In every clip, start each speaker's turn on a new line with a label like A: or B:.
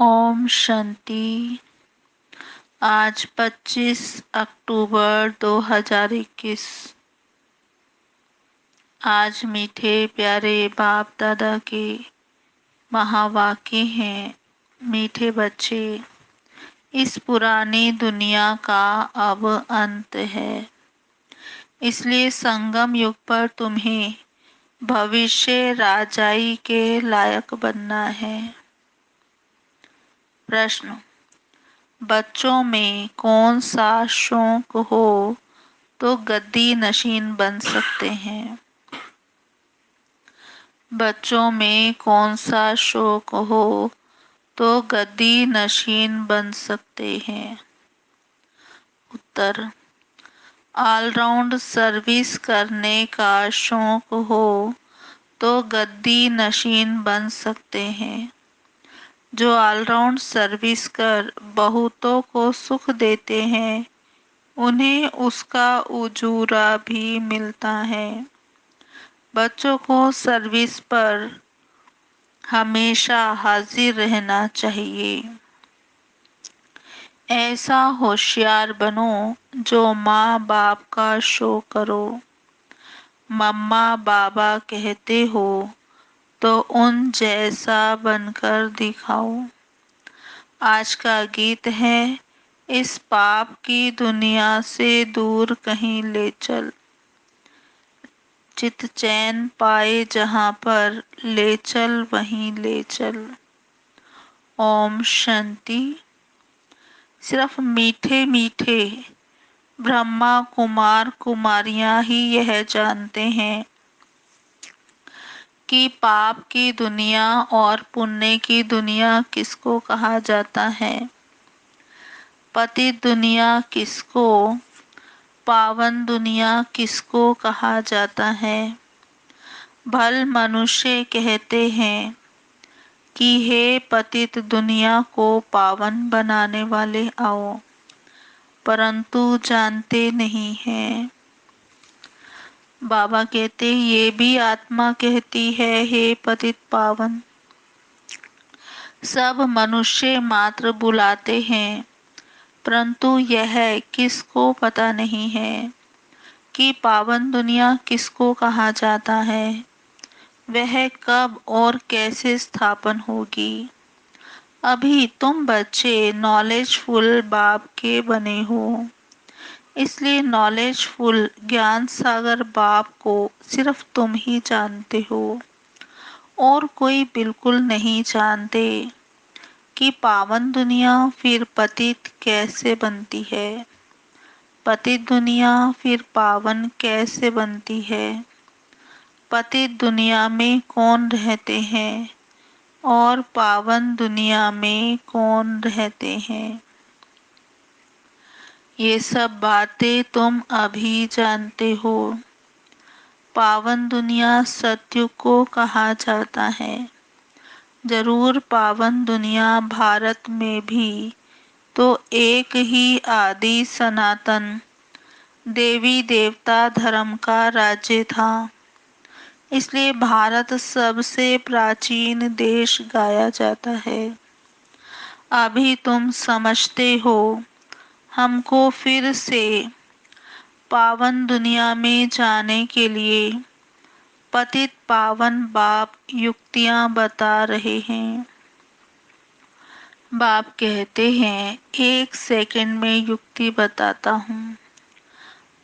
A: ओम शांति। आज 25 अक्टूबर 2021। आज मीठे प्यारे बाप दादा के महावाक्य हैं। मीठे बच्चे, इस पुरानी दुनिया का अब अंत है, इसलिए संगम युग पर तुम्हें भविष्य राजाई के लायक बनना है। प्रश्न: बच्चों में कौन सा शौक हो तो गद्दी नशीन बन सकते हैं? बच्चों में कौन सा शौक हो तो गद्दी नशीन बन सकते हैं? उत्तर: ऑलराउंड सर्विस करने का शौक हो तो गद्दी नशीन बन सकते हैं। जो ऑलराउंड सर्विस कर बहुतों को सुख देते हैं, उन्हें उसका उजूरा भी मिलता है। बच्चों को सर्विस पर हमेशा हाजिर रहना चाहिए। ऐसा होशियार बनो जो माँ बाप का शो करो। मम्मा बाबा कहते हो तो उन जैसा बनकर दिखाओ। आज का गीत है, इस पाप की दुनिया से दूर कहीं ले चल। चित चैन पाए जहाँ पर, ले चल वहीं ले चल। ओम शांति। सिर्फ मीठे मीठे ब्रह्मा कुमार कुमारियां ही यह जानते हैं कि पाप की दुनिया और पुण्य की दुनिया किसको कहा जाता है। पतित दुनिया किसको, पावन दुनिया किसको कहा जाता है। भल मनुष्य कहते हैं कि हे पतित दुनिया को पावन बनाने वाले आओ, परंतु जानते नहीं हैं। बाबा कहते ये भी आत्मा कहती है, हे पतित पावन। सब मनुष्य मात्र बुलाते हैं, परंतु यह किसको पता नहीं है कि पावन दुनिया किसको कहा जाता है, वह कब और कैसे स्थापन होगी। अभी तुम बच्चे नॉलेजफुल बाप के बने हो, इसलिए नॉलेजफुल ज्ञान सागर बाप को सिर्फ तुम ही जानते हो और कोई बिल्कुल नहीं जानते कि पावन दुनिया फिर पतित कैसे बनती है, पतित दुनिया फिर पावन कैसे बनती है, पतित दुनिया में कौन रहते हैं और पावन दुनिया में कौन रहते हैं। ये सब बातें तुम अभी जानते हो। पावन दुनिया सत्युग को कहा जाता है। जरूर पावन दुनिया भारत में भी तो एक ही आदि सनातन देवी देवता धर्म का राज्य था, इसलिए भारत सबसे प्राचीन देश गाया जाता है। अभी तुम समझते हो, हमको फिर से पावन दुनिया में जाने के लिए पतित पावन बाप युक्तियां बता रहे हैं। बाप कहते हैं, 1 सेकंड में युक्ति बताता हूँ।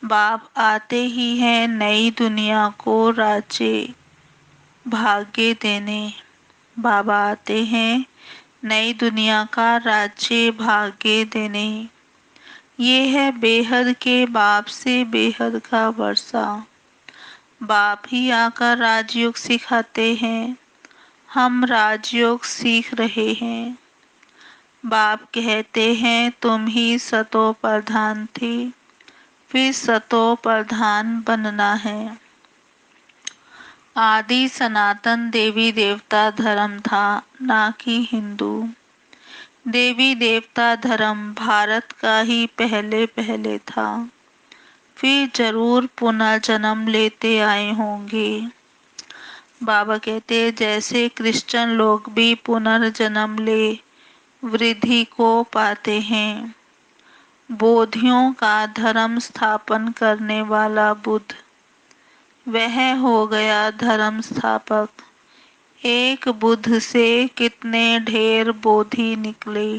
A: बाप आते ही हैं नई दुनिया को राज्य भाग्य देने। बाबा आते हैं नई दुनिया का राज्य भाग्य देने। ये है बेहद के बाप से बेहद का वर्षा। बाप ही आकर राजयोग सिखाते हैं, हम राजयोग सीख रहे हैं। बाप कहते हैं तुम ही सतो प्रधान थे, फिर सतो प्रधान बनना है। आदि सनातन देवी देवता धर्म था, ना कि हिंदू। देवी देवता धर्म भारत का ही पहले पहले था, फिर जरूर पुनर्जन्म लेते आए होंगे। बाबा कहते जैसे क्रिश्चियन लोग भी पुनर्जन्म ले वृद्धि को पाते हैं। बोधियों का धर्म स्थापन करने वाला बुद्ध, वह हो गया धर्म स्थापक। एक बुद्ध से कितने ढेर बोधि निकले।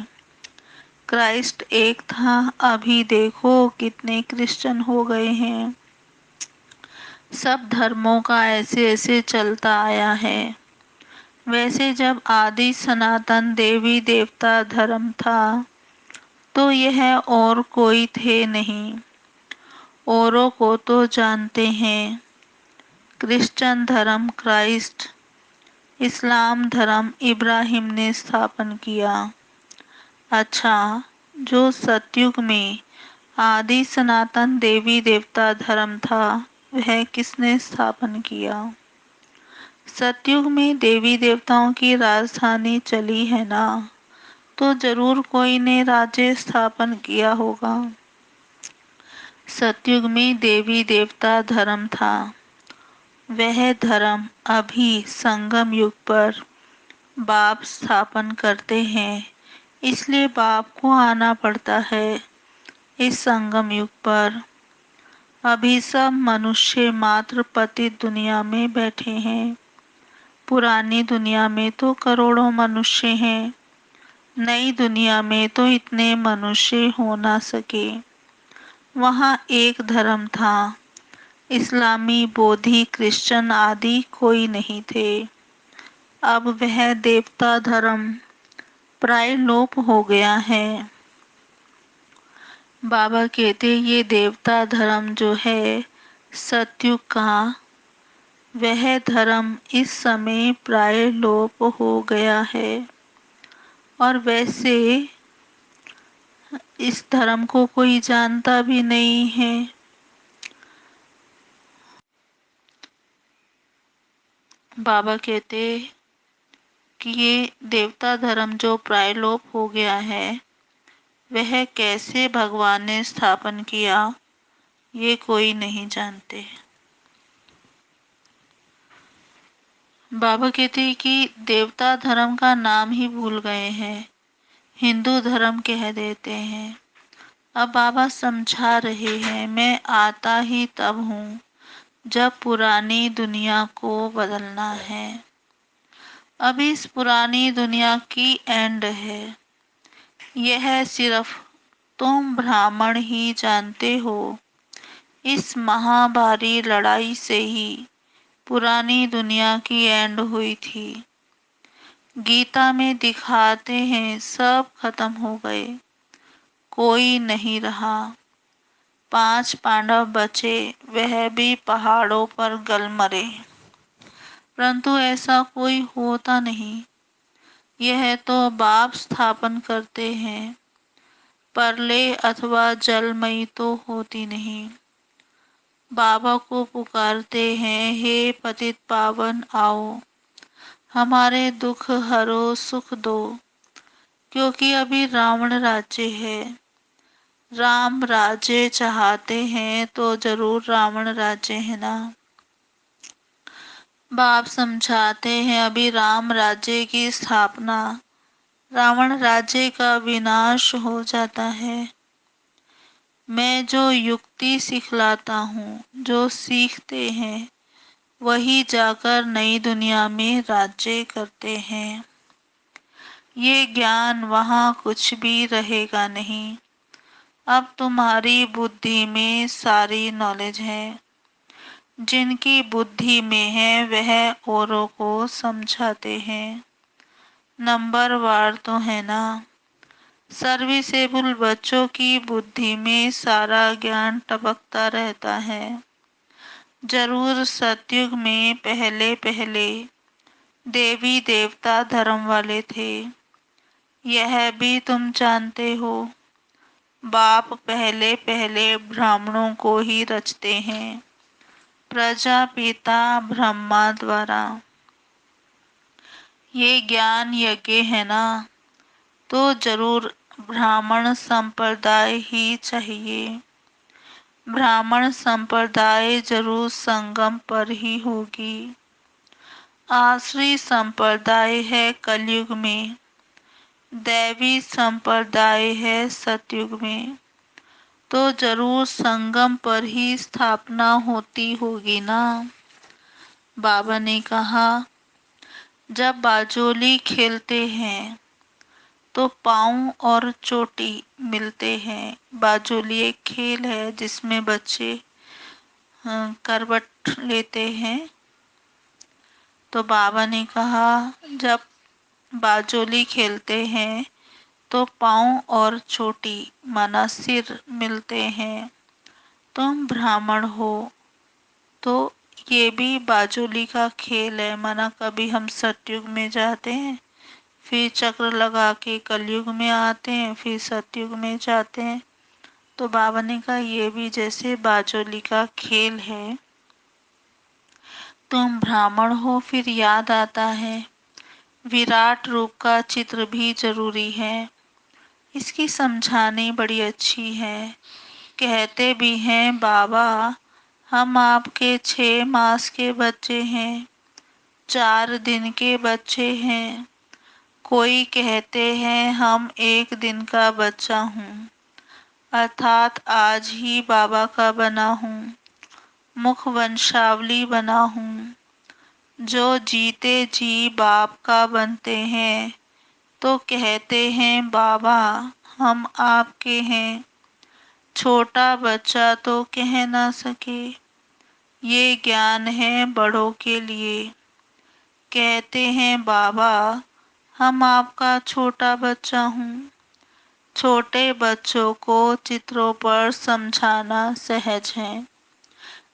A: क्राइस्ट एक था, अभी देखो कितने क्रिश्चियन हो गए हैं। सब धर्मों का ऐसे ऐसे चलता आया है। वैसे जब आदि सनातन देवी देवता धर्म था तो यह और कोई थे नहीं। औरों को तो जानते हैं। क्रिश्चियन धर्म क्राइस्ट, इस्लाम धर्म इब्राहिम ने स्थापन किया। अच्छा, जो सतयुग में आदि सनातन देवी देवता धर्म था वह किसने स्थापन किया। सतयुग में देवी देवताओं की राजधानी चली है ना, तो जरूर कोई ने राज्य स्थापन किया होगा। सतयुग में देवी देवता धर्म था। वह धर्म अभी संगम युग पर बाप स्थापन करते हैं, इसलिए बाप को आना पड़ता है इस संगम युग पर। अभी सब मनुष्य मात्र पतित दुनिया में बैठे हैं। पुरानी दुनिया में तो करोड़ों मनुष्य हैं। नई दुनिया में तो इतने मनुष्य हो ना सके। वहाँ एक धर्म था। इस्लामी, बोधि, क्रिश्चियन आदि कोई नहीं थे। अब वह देवता धर्म प्राय लोप हो गया है। बाबा कहते ये देवता धर्म जो है सतयुग का, वह धर्म इस समय प्राय लोप हो गया है। और वैसे इस धर्म को कोई जानता भी नहीं है। बाबा कहते कि ये देवता धर्म जो प्राय लोप हो गया है वह कैसे भगवान ने स्थापन किया, ये कोई नहीं जानते। बाबा कहते हैं कि देवता धर्म का नाम ही भूल गए हैं, हिंदू धर्म कह देते हैं। अब बाबा समझा रहे हैं, मैं आता ही तब हूँ जब पुरानी दुनिया को बदलना है। अब इस पुरानी दुनिया की एंड है। यह सिर्फ तुम ब्राह्मण ही जानते हो। इस महाभारी लड़ाई से ही पुरानी दुनिया की एंड हुई थी। गीता में दिखाते हैं सब खत्म हो गए, कोई नहीं रहा। 5 पांडव बचे, वह भी पहाड़ों पर गल मरे। परंतु ऐसा कोई होता नहीं। यह तो बाप स्थापन करते हैं। प्रलय अथवा जलमयी तो होती नहीं। बाबा को पुकारते हैं, हे पतित पावन आओ, हमारे दुख हरो सुख दो। क्योंकि अभी रावण राज्य है। राम राज्य चाहते हैं तो जरूर रावण राज्य है ना। बाप समझाते हैं अभी राम राज्य की स्थापना, रावण राज्य का विनाश हो जाता है। मैं जो युक्ति सिखलाता हूँ, जो सीखते हैं वही जाकर नई दुनिया में राज्य करते हैं। ये ज्ञान वहाँ कुछ भी रहेगा नहीं। अब तुम्हारी बुद्धि में सारी नॉलेज है। जिनकी बुद्धि में है वह औरों को समझाते हैं। नंबर वार तो है ना। सर्विसेबल बच्चों की बुद्धि में सारा ज्ञान टपकता रहता है। जरूर सतयुग में पहले पहले देवी देवता धर्म वाले थे, यह भी तुम जानते हो। बाप पहले पहले ब्राह्मणों को ही रचते हैं, प्रजापिता ब्रह्मा द्वारा। ये ज्ञान यज्ञ है ना, तो जरूर ब्राह्मण संप्रदाय ही चाहिए। ब्राह्मण संप्रदाय जरूर संगम पर ही होगी। आसरी संप्रदाय है कलयुग में। दैवी संप्रदाय है सतयुग में, तो जरूर संगम पर ही स्थापना होती होगी ना। बाबा ने कहा, जब बाजोली खेलते हैं तो पाँव और चोटी मिलते हैं। बाजोली एक खेल है जिसमें बच्चे करवट लेते हैं। तो बाबा ने कहा, जब बाजोली खेलते हैं तो पाँव और चोटी माना सिर मिलते हैं। तुम ब्राह्मण हो, तो ये भी बाजोली का खेल है। माना कभी हम सतयुग में जाते हैं, फिर चक्र लगा के कलयुग में आते हैं, फिर सतयुग में जाते हैं। तो बाबा ने कहा ये भी जैसे बाजोली का खेल है। तुम ब्राह्मण हो, फिर याद आता है विराट रूप का चित्र भी जरूरी है। इसकी समझानी बड़ी अच्छी है। कहते भी हैं बाबा, हम आपके 6 मास के बच्चे हैं, 4 दिन के बच्चे हैं। कोई कहते हैं हम 1 दिन का बच्चा हूँ, अर्थात आज ही बाबा का बना हूँ, मुख वंशावली बना हूँ। जो जीते जी बाप का बनते हैं तो कहते हैं बाबा हम आपके हैं। छोटा बच्चा तो कह ना सके, ये ज्ञान है बड़ों के लिए। कहते हैं बाबा हम आपका छोटा बच्चा हूँ। छोटे बच्चों को चित्रों पर समझाना सहज है।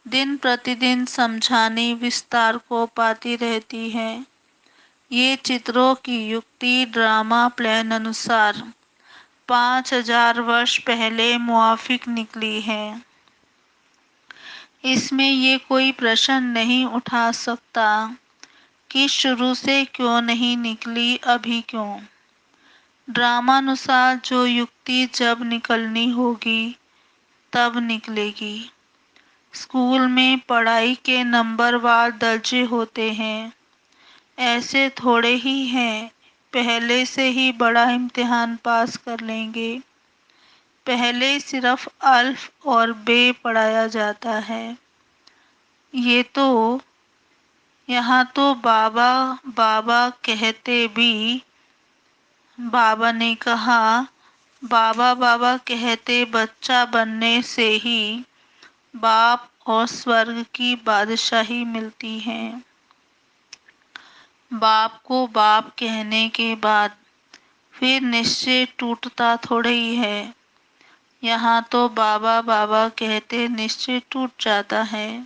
A: दिन प्रतिदिन समझानी विस्तार को पाती रहती है। ये चित्रों की युक्ति ड्रामा प्लान अनुसार 5000 वर्ष पहले मुआफिक निकली है। इसमें ये कोई प्रश्न नहीं उठा सकता कि शुरू से क्यों नहीं निकली, अभी क्यों। ड्रामानुसार जो युक्ति जब निकलनी होगी तब निकलेगी। स्कूल में पढ़ाई के नंबरवार दर्जे होते हैं, ऐसे थोड़े ही हैं पहले से ही बड़ा इम्तिहान पास कर लेंगे। पहले सिर्फ अल्फ और बे पढ़ाया जाता है। ये तो यहाँ तो बाबा बाबा कहते भी, बाबा ने कहा बाबा बाबा कहते बच्चा बनने से ही बाप और स्वर्ग की बादशाही मिलती है। बाप को बाप कहने के बाद फिर निश्चय टूटता थोड़े ही है। यहाँ तो बाबा बाबा कहते निश्चय टूट जाता है।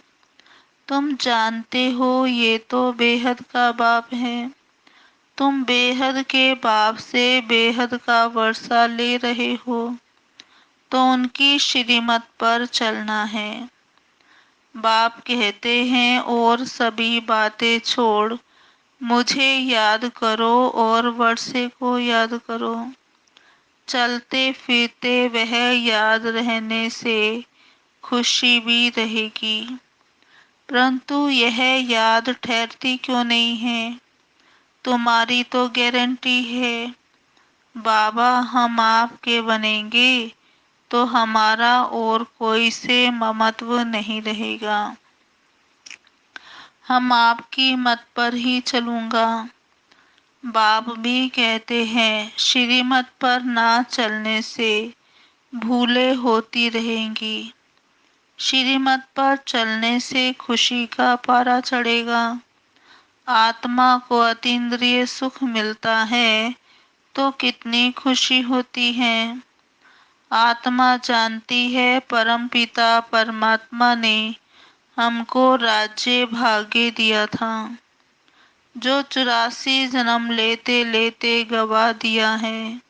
A: तुम जानते हो ये तो बेहद का बाप है। तुम बेहद के बाप से बेहद का वर्षा ले रहे हो, तो उनकी श्रीमत पर चलना है। बाप कहते हैं और सभी बातें छोड़ मुझे याद करो और वर्षे को याद करो। चलते फिरते वह याद रहने से खुशी भी रहेगी। परंतु यह याद ठहरती क्यों नहीं है? तुम्हारी तो गारंटी है बाबा हम आपके बनेंगे तो हमारा और कोई से ममत्व नहीं रहेगा। हम आपकी मत पर ही चलूंगा। बाप भी कहते हैं श्रीमत पर ना चलने से भूलें होती रहेंगी। श्रीमत पर चलने से खुशी का पारा चढ़ेगा। आत्मा को अतीन्द्रिय सुख मिलता है तो कितनी खुशी होती है। आत्मा जानती है परम पिता परमात्मा ने हमको राज्य भाग्य दिया था, जो 84 जन्म लेते लेते गवा दिया है,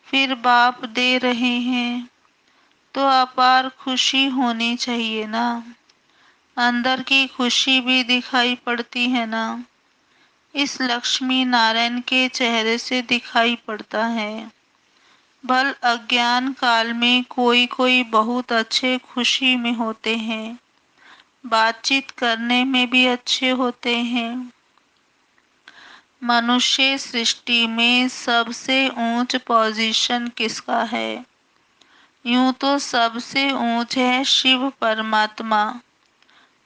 A: फिर बाप दे रहे हैं, तो अपार खुशी होनी चाहिए ना। अंदर की खुशी भी दिखाई पड़ती है ना। इस लक्ष्मी नारायण के चेहरे से दिखाई पड़ता है। भल अज्ञान काल में कोई कोई बहुत अच्छे खुशी में होते हैं, बातचीत करने में भी अच्छे होते हैं। मनुष्य सृष्टि में सबसे ऊंच पोजीशन किसका है? यूं तो सबसे ऊंच है शिव परमात्मा,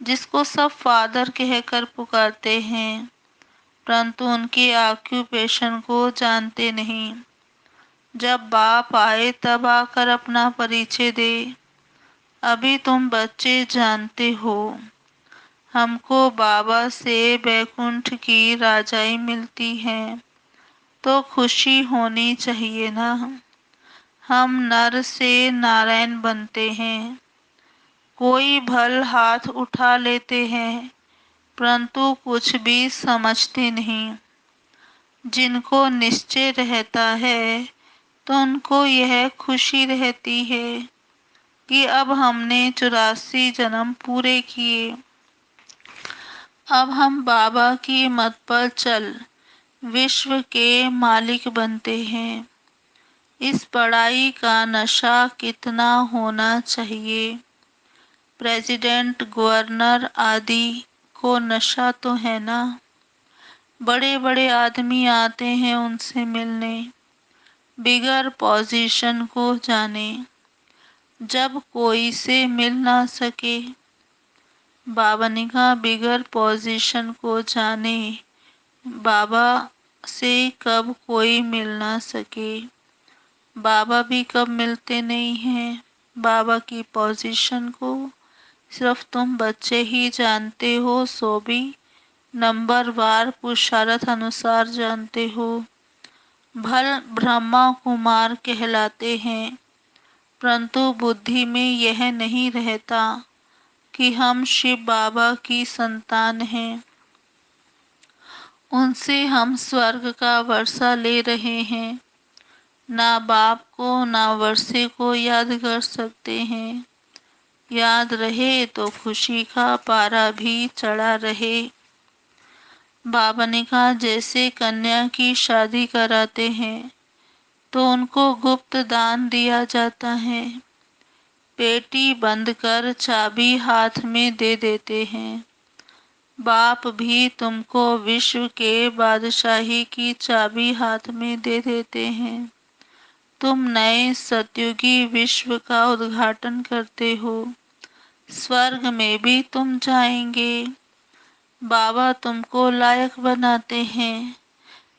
A: जिसको सब फादर कहकर पुकारते हैं, परंतु उनके ऑक्यूपेशन को जानते नहीं। जब बाप आए तब आकर अपना परिचय दे। अभी तुम बच्चे जानते हो, हमको बाबा से बैकुंठ की राजाई मिलती है, तो खुशी होनी चाहिए ना। हम नर से नारायण बनते हैं, कोई भल हाथ उठा लेते हैं, परंतु कुछ भी समझते नहीं। जिनको निश्चय रहता है तो उनको यह खुशी रहती है कि अब हमने 84 जन्म पूरे किए, अब हम बाबा की मत पर चल विश्व के मालिक बनते हैं। इस पढ़ाई का नशा कितना होना चाहिए। प्रेसिडेंट, गवर्नर आदि को नशा तो है ना। बड़े बड़े आदमी आते हैं उनसे मिलने, बिगर पोजीशन को जाने। जब कोई से मिल ना सके, बाबा ने कहा बिगर पोजीशन को जाने। बाबा से कब कोई मिल ना सके, बाबा भी कब मिलते नहीं हैं। बाबा की पोजीशन को सिर्फ तुम बच्चे ही जानते हो, सो भी नंबर वार पुरुषार्थ अनुसार जानते हो। भल ब्रह्मा कुमार कहलाते हैं, परंतु बुद्धि में यह नहीं रहता कि हम शिव बाबा की संतान हैं। उनसे हम स्वर्ग का वर्षा ले रहे हैं, ना बाप को ना वर्षे को याद कर सकते हैं। याद रहे तो खुशी का पारा भी चढ़ा रहे। बाबा ने कहा जैसे कन्या की शादी कराते हैं तो उनको गुप्त दान दिया जाता है, पेटी बंद कर चाबी हाथ में दे देते हैं। बाप भी तुमको विश्व के बादशाही की चाबी हाथ में दे देते हैं। तुम नए सतयुगी विश्व का उद्घाटन करते हो, स्वर्ग में भी तुम जाएंगे। बाबा तुमको लायक बनाते हैं।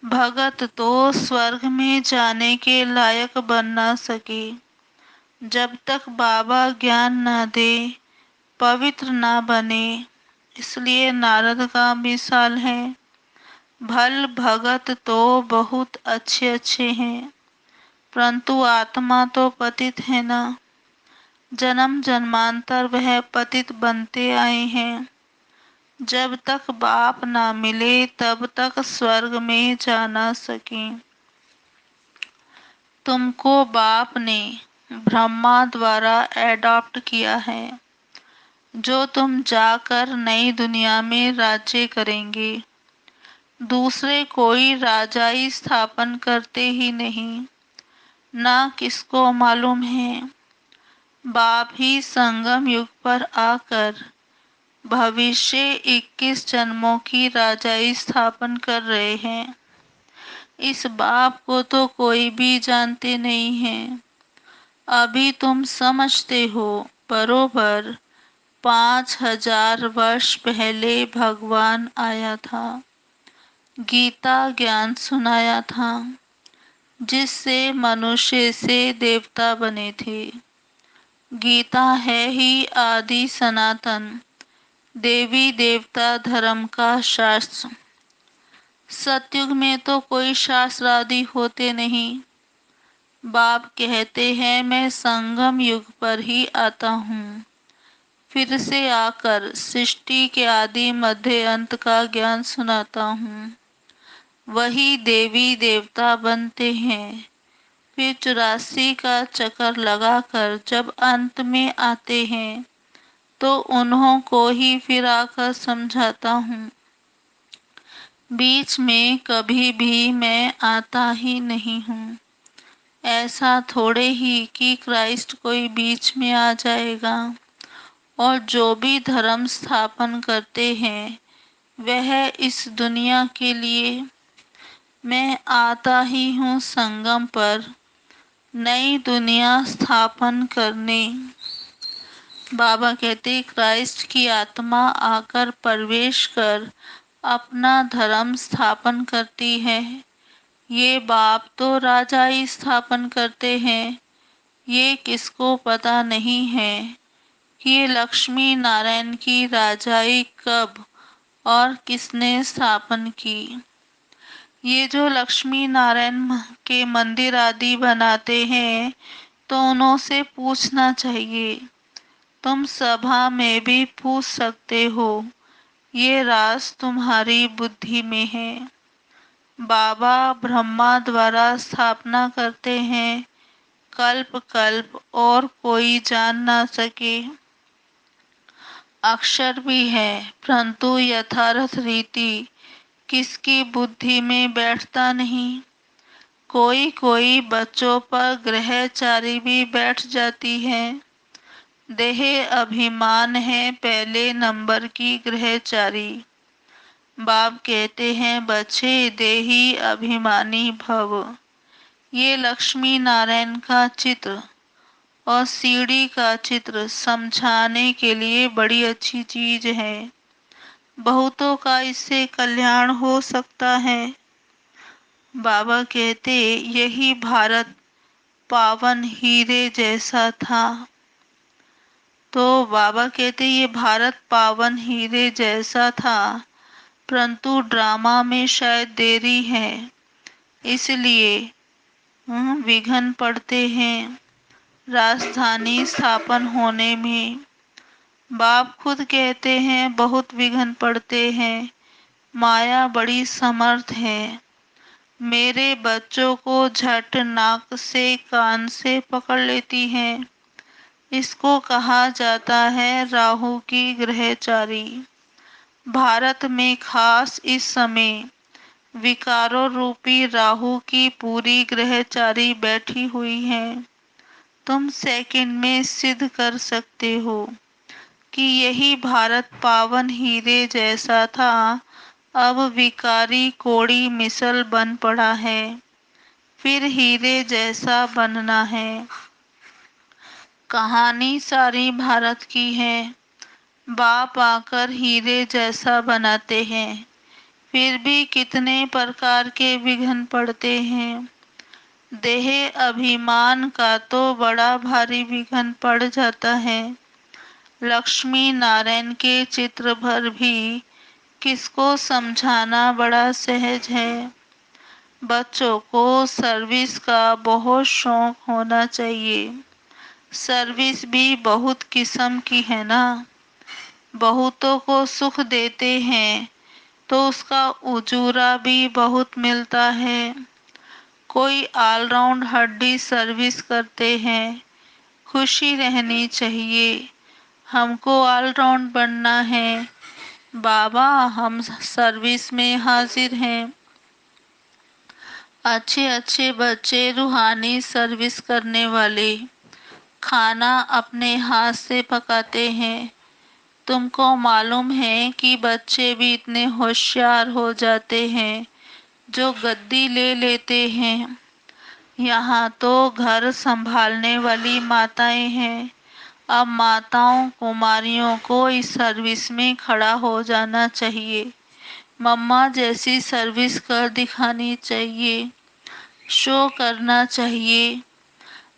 A: भगत तो स्वर्ग में जाने के लायक बन ना सके, जब तक बाबा ज्ञान ना दे, पवित्र ना बने। इसलिए नारद का मिसाल है, भल भगत तो बहुत अच्छे अच्छे हैं, परंतु आत्मा तो पतित है ना। जन्म जन्मांतर वह पतित बनते आए हैं। जब तक बाप ना मिले तब तक स्वर्ग में जा ना सके। तुमको बाप ने ब्रह्मा द्वारा एडॉप्ट किया है, जो तुम जाकर नई दुनिया में राज्य करेंगे। दूसरे कोई राजाई स्थापन करते ही नहीं, ना किसको मालूम है। बाप ही संगम युग पर आकर भविष्य 21 जन्मों की राजाई स्थापन कर रहे हैं। इस बाप को तो कोई भी जानते नहीं है। अभी तुम समझते हो, बरोबर 5000 वर्ष पहले भगवान आया था, गीता ज्ञान सुनाया था, जिससे मनुष्य से देवता बने थे। गीता है ही आदि सनातन देवी देवता धर्म का शास्त्र। सतयुग में तो कोई शास्त्र आदि होते नहीं। बाप कहते हैं मैं संगम युग पर ही आता हूँ, फिर से आकर सृष्टि के आदि मध्य अंत का ज्ञान सुनाता हूँ। वही देवी देवता बनते हैं, फिर 84 का चक्कर लगाकर जब अंत में आते हैं तो उन्हों को ही फिर आकर समझाता हूँ। बीच में कभी भी मैं आता ही नहीं हूँ। ऐसा थोड़े ही कि क्राइस्ट कोई बीच में आ जाएगा और जो भी धर्म स्थापन करते हैं वह इस दुनिया के लिए मैं आता ही हूँ संगम पर नई दुनिया स्थापन करने। बाबा कहते क्राइस्ट की आत्मा आकर प्रवेश कर अपना धर्म स्थापन करती है। ये बाप तो राजा ही स्थापन करते हैं। ये किसको पता नहीं है कि ये लक्ष्मी नारायण की राजाई कब और किसने स्थापन की। ये जो लक्ष्मी नारायण के मंदिर आदि बनाते हैं तो उनसे पूछना चाहिए। तुम सभा में भी पूछ सकते हो। ये राज तुम्हारी बुद्धि में है। बाबा ब्रह्मा द्वारा स्थापना करते हैं कल्प कल्प और कोई जान ना सके। अक्षर भी है परंतु यथार्थ रीति किसकी बुद्धि में बैठता नहीं। कोई कोई बच्चों पर ग्रहचारी भी बैठ जाती है। देह अभिमान है पहले नंबर की ग्रहचारी। बाप कहते हैं बच्चे देही अभिमानी भव। ये लक्ष्मी नारायण का चित्र और सीढ़ी का चित्र समझाने के लिए बड़ी अच्छी चीज है। बहुतों का इससे कल्याण हो सकता है। बाबा कहते यही भारत पावन हीरे जैसा था। तो बाबा कहते ये भारत पावन हीरे जैसा था परंतु ड्रामा में शायद देरी है इसलिए विघ्न पड़ते हैं राजधानी स्थापन होने में। बाप खुद कहते हैं बहुत विघ्न पड़ते हैं। माया बड़ी समर्थ है। मेरे बच्चों को झट नाक से कान से पकड़ लेती है। इसको कहा जाता है राहु की ग्रहचारी। भारत में खास इस समय विकारों रूपी राहु की पूरी ग्रहचारी बैठी हुई है। तुम सेकंड में सिद्ध कर सकते हो कि यही भारत पावन हीरे जैसा था। अब विकारी कोड़ी मिसल बन पड़ा है। फिर हीरे जैसा बनना है। कहानी सारी भारत की है। बाप आकर हीरे जैसा बनाते हैं। फिर भी कितने प्रकार के विघ्न पड़ते हैं। देह अभिमान का तो बड़ा भारी विघ्न पड़ जाता है। लक्ष्मी नारायण के चित्र भर भी किसको समझाना बड़ा सहज है। बच्चों को सर्विस का बहुत शौक होना चाहिए। सर्विस भी बहुत किस्म की है ना। बहुतों को सुख देते हैं तो उसका उजूरा भी बहुत मिलता है। कोई ऑलराउंड हड्डी सर्विस करते हैं। खुशी रहनी चाहिए। हमको ऑलराउंड बनना है। बाबा हम सर्विस में हाजिर हैं। अच्छे अच्छे बच्चे रूहानी सर्विस करने वाले खाना अपने हाथ से पकाते हैं। तुमको मालूम है कि बच्चे भी इतने होशियार हो जाते हैं जो गद्दी ले लेते हैं। यहाँ तो घर संभालने वाली माताएं हैं। अब माताओं कुमारियों को इस सर्विस में खड़ा हो जाना चाहिए। मम्मा जैसी सर्विस कर दिखानी चाहिए। शो करना चाहिए।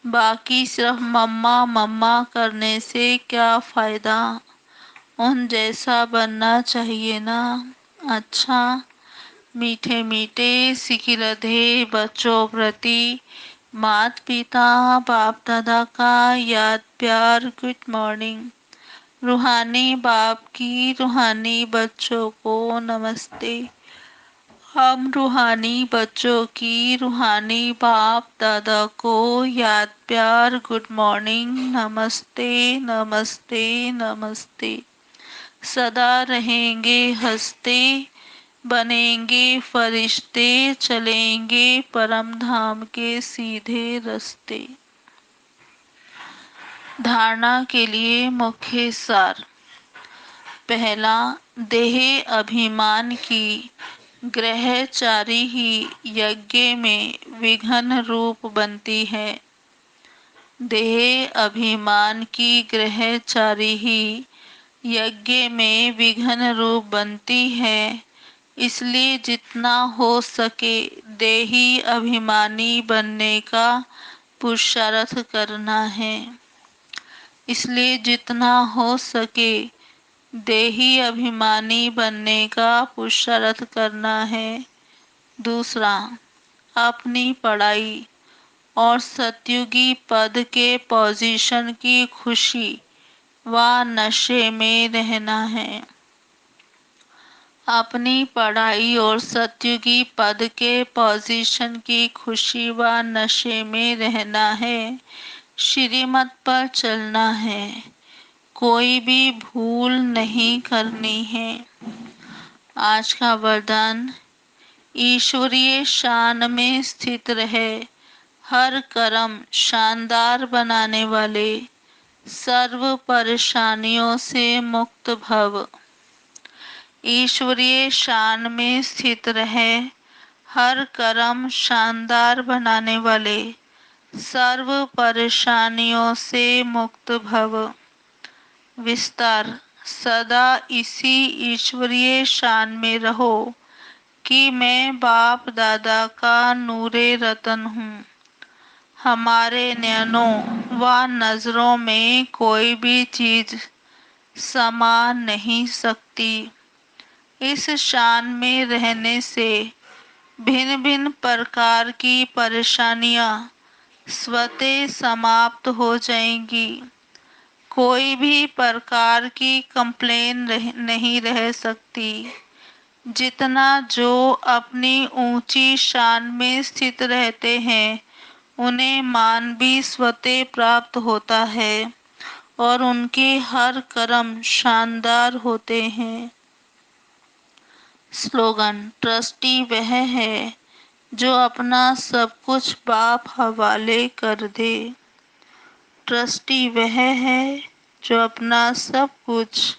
A: बाकी सिर्फ मम्मा मम्मा करने से क्या फायदा। उन जैसा बनना चाहिए ना। अच्छा मीठे मीठे सिखी राधे बच्चों प्रति मात पिता बाप दादा का याद प्यार गुड मॉर्निंग। रूहानी बाप की रूहानी बच्चों को नमस्ते। हम रूहानी बच्चों की रूहानी बाप दादा को याद प्यार गुड मॉर्निंग नमस्ते नमस्ते नमस्ते। सदा रहेंगे हंसते बनेंगे फरिश्ते चलेंगे परम धाम के सीधे रास्ते। धारणा के लिए मुख्य सार। पहला देह अभिमान की ग्रहचारी ही यज्ञ में विघ्न रूप बनती है। देह अभिमान की ग्रहचारी ही यज्ञ में विघ्न रूप बनती है। इसलिए जितना हो सके देही अभिमानी बनने का पुरुषार्थ करना है। इसलिए जितना हो सके देही अभिमानी बनने का पुरुषार्थ करना है। दूसरा, अपनी पढ़ाई और सतयुगी पद के पोजीशन की खुशी व नशे में रहना है। अपनी पढ़ाई और सतयुगी पद के पोजीशन की खुशी व नशे में रहना है। श्रीमत पर चलना है। कोई भी भूल नहीं करनी है। आज का वरदान, ईश्वरीय शान में स्थित रहे, हर कर्म शानदार बनाने वाले, सर्व परेशानियों से मुक्त भव। ईश्वरीय शान में स्थित रहे, हर कर्म शानदार बनाने वाले, सर्व परेशानियों से मुक्त भव। विस्तार, सदा इसी ईश्वरीय शान में रहो कि मैं बाप दादा का नूरे रतन हूँ। हमारे नयनों व नजरों में कोई भी चीज समा नहीं सकती। इस शान में रहने से भिन्न भिन्न प्रकार की परेशानियां स्वतः समाप्त हो जाएंगी। कोई भी प्रकार की कंप्लेन नहीं रह सकती। जितना जो अपनी ऊंची शान में स्थित रहते हैं उन्हें मान भी स्वतः प्राप्त होता है और उनके हर कर्म शानदार होते हैं। स्लोगन, ट्रस्टी वह है जो अपना सब कुछ बाप हवाले कर दे। ट्रस्टी वह है जो अपना सब कुछ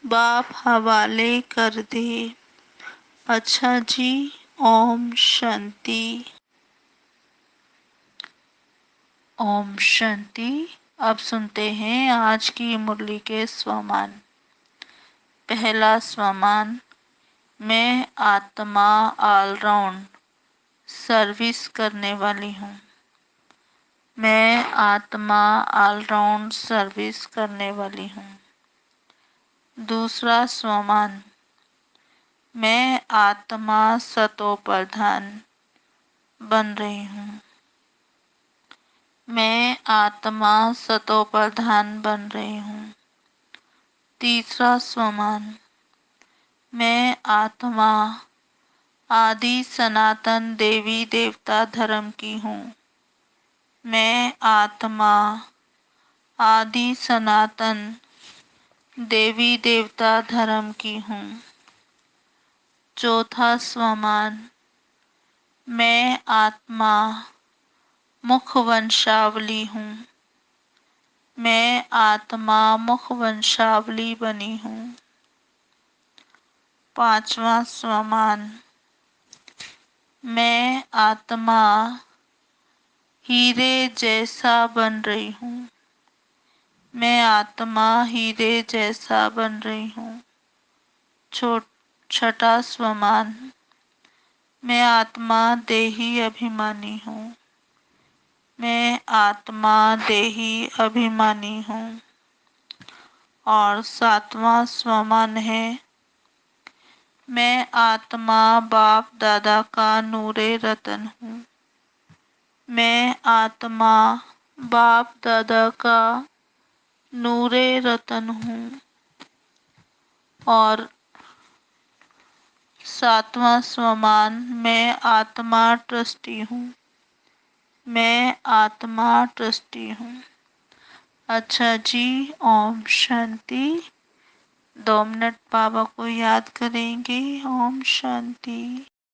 A: बाप हवाले कर दे। अच्छा जी, ओम शांति। ओम शांति। अब सुनते हैं आज की मुरली के स्वमान। पहला स्वमान, मैं आत्मा ऑलराउंड सर्विस करने वाली हूँ। मैं आत्मा ऑलराउंड सर्विस करने वाली हूँ। दूसरा स्वमान, मैं आत्मा सतो प्रधान बन रही हूँ। मैं आत्मा सतो प्रधान बन रही हूँ। तीसरा स्वमान, मैं आत्मा आदि सनातन देवी देवता धर्म की हूँ। मैं आत्मा आदि सनातन देवी देवता धर्म की हूँ। चौथा स्वमान, मैं आत्मा मुख वंशावली हूँ। मैं आत्मा मुख वंशावली बनी हूँ। पांचवा स्वमान, मैं आत्मा हीरे जैसा बन रही हूँ। मैं आत्मा हीरे जैसा बन रही हूँ। छठा स्वमान, मैं आत्मा देही अभिमानी हूँ। मैं आत्मा देही अभिमानी हूँ। और सातवां स्वमान है, मैं आत्मा बाप दादा का नूरे रतन हूँ। मैं आत्मा बाप दादा का नूरे रतन हूँ। और सातवां स्वमान, मैं आत्मा ट्रस्टी हूँ। मैं आत्मा ट्रस्टी हूँ। अच्छा जी, ओम शांति। 2 मिनट बाबा को याद करेंगे। ओम शांति।